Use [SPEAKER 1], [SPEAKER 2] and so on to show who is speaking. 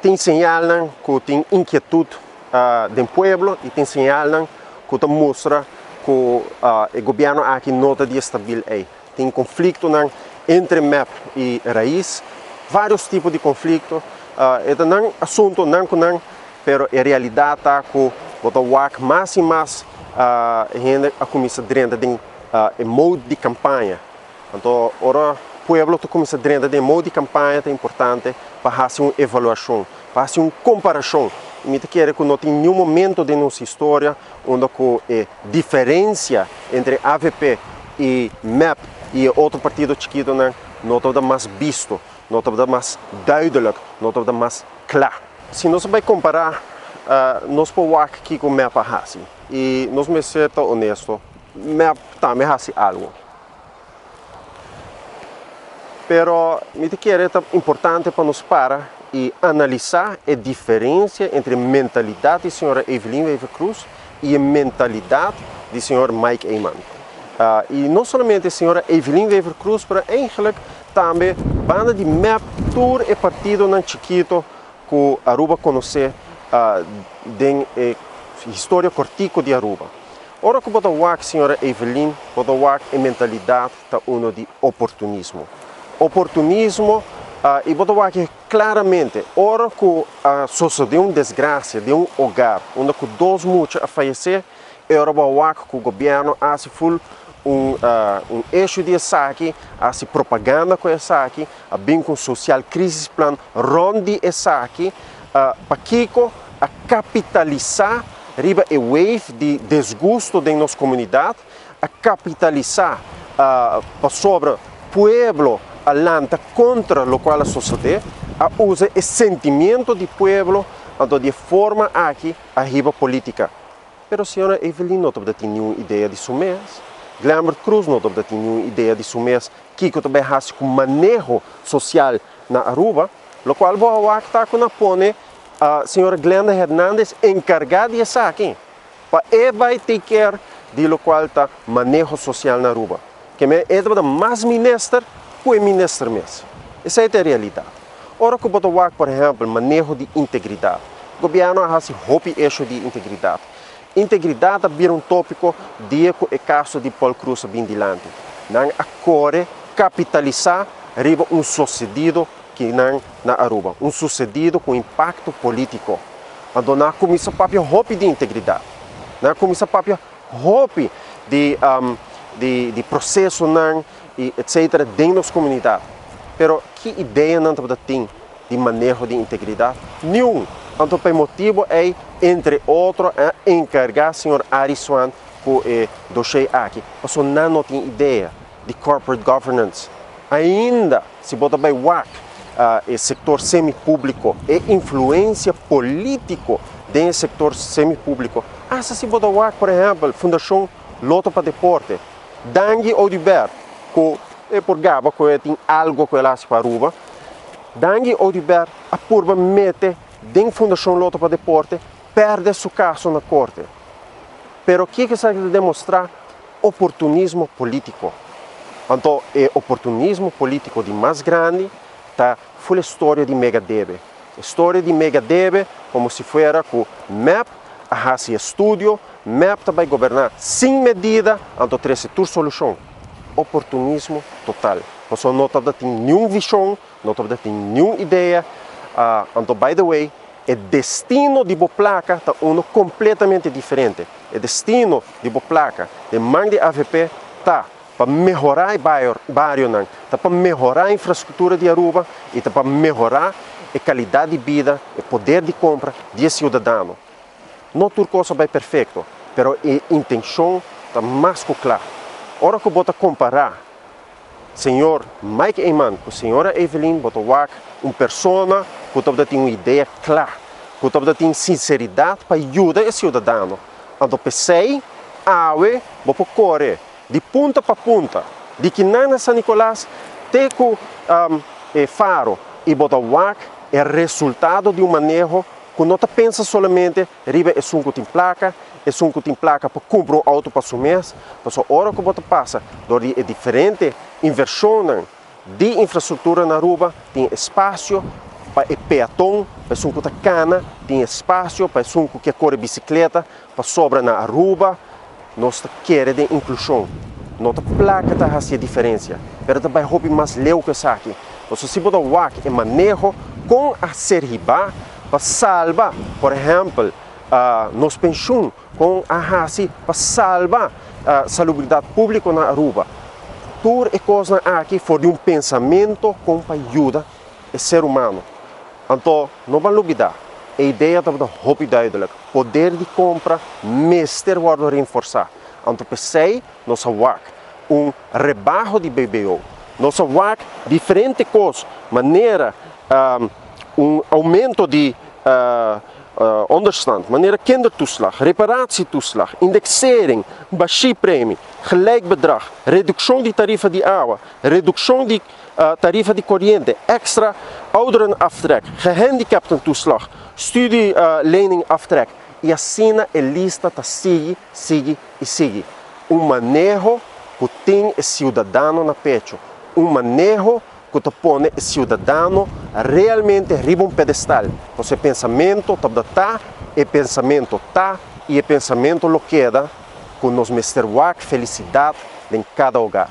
[SPEAKER 1] tem sinal que tem inquietude do pueblo e tem sinal que mostra que o governo aqui nota de estabil é. Tem conflito entre MEP e Raiz, vários tipos de conflito. É um assunto não, mas a realidade é que o mais e mais gente começa a treinar em modo de campanha. Então, agora o povo começa a treinar em modo de campanha, é importante para fazer uma avaliação, para fazer uma comparação. Me quero que não tem nenhum momento de nossa história onde a diferença entre AVP e MEP e outro partido chiquito não está mais visto, não está mais duidelijk, não está mais claro. Se nós vamos comparar, nós podemos aqui com o MEP e nós vamos ser honestos, MEP também faz algo. Pero me quero é importante para nós parar e analisar a diferença entre a mentalidade da senhora Evelyn Wever Cruz e a mentalidade do senhor Mike Eyman. E não somente a senhora Evelyn Wever Cruz, mas eigenlijk também a banda de MEP, todo o partido chiquito que Aruba conhece da história cortico de Aruba. Ora que a senhora Evelyn, a mentalidade está uma de oportunismo. Oportunismo e que claramente, ora que sucedeu uma desgraça de um hogar, onde dois muitos a falecer, era que o governo faz eixo de saque, faz propaganda com esse saque, bem com social crisis plan, ronde esse saque, para Kiko a capitalizar riba a wave de desgosto da nossa comunidade, a capitalizar sobre o pueblo alanta contra o qual sucede, a usa o sentimento do pueblo de forma aqui a riba política. Pero a senhora Evelyn não tem nenhuma ideia de isso mesmo. Glambert Cruz não tem nenhuma ideia de isso mesmo. Kiko também faz com manejo social na Aruba, o qual está com a pone a senhora Glenda Hernandes encarregada de isso aqui. Para vai ter care de lo qual está manejo social na Aruba. Que é mais ministro que o ministro mesmo. Essa é a realidade. Ora que por exemplo, manejo de integridade. O governo faz roupa eixo de integridade. Integridade vira tópico de o caso de Paul Cruz bem dilante. Não acorre capitalizar riba sucedido que na Aruba, sucedido com impacto político. Então não começa a papel roupa de integridade. Não começa a papel roupa de processo e etc. dentro das comunidades. Pero que ideia não tem de manejo de integridade? Nenhum. Então, o motivo é, entre outros, encarregar o senhor Ari Swan com o dossiê aqui. Mas não tem ideia de corporate governance. Ainda, se botar bem o setor semipúblico e influência política dentro do setor semipúblico. Se botar o por exemplo, Fundação Loto para Deporte, Dangue Odibert, que é por Gaba, que tem algo que ela se para Aruba, Dangue Odibert, a purba mete dentro da Fundação Loto para Deporte, perde seu caso na corte. Pero o que se demonstrar? Oportunismo político. Então, o oportunismo político de mais grande foi a história de Megadebe. A história de Megadebe, como se fosse que o MEP faz estudo, MEP vai governar sem medida, então traz a solução. Oportunismo total. Você não tem nenhuma visão, não tem nenhuma ideia. Então, by the way, o destino de boa placa está completamente diferente. O destino de boa placa, de mãe de AVP, está para melhorar o bairro, está para melhorar a infraestrutura de Aruba e está para melhorar a qualidade de vida, o poder de compra do cidadão. Não tudo coisa vai perfeito, mas a intenção está mais que clara. Ora que eu comparar senhor Mike Eyman com a senhora Evelyn Botowak, uma pessoa que tem uma ideia clara, que tem sinceridade para ajudar o cidadão. Então, pensei, vou correr de ponta para ponta, de que na São Nicolás, até que Faro e Botowak é resultado de um manejo que não pensa somente, riba é um que tem placa para comprar um auto para o mês, mas a hora que você passa, é diferente inversão de infraestrutura na Aruba, tem espaço, para o peatão, para o que cana, tem espaço, para o que corre bicicleta, para sobra na Aruba, nós queremos de inclusão. Nossa placa está fazendo diferença, mas também houve mais leu que isso aqui. Você se pode é manejo com a serriba para salvar, por exemplo, nos pensões, com a raça para salvar a salubridade pública na Aruba. Tudo é coisa aqui for de pensamento com para ajudar o ser humano. Então, não vamos olvidar. A ideia da hobby duidelijk. Poder de compra, meester worden reforçar. Então, pensei, nossa WAC, rebarro de BBO. Nossa WAC, diferente coisas, maneira, aumento de onderstand, maneira kindertoeslag, reparatietoeslag, indexering, baixie-premie, gelijk bedrag, redução de tarifa de água, redução de tarifa de corrente, extra ouderenaftrek, gehandicaptentoeslag, studielening-aftrek. E assim a lista está sigue. Manejo que tem o cidadão na pecho. Manejo que te põe o cidadão realmente riba pedestal. Então, pensamento está, e pensamento lo queda com nos Mr. Wack felicidade em cada hogar.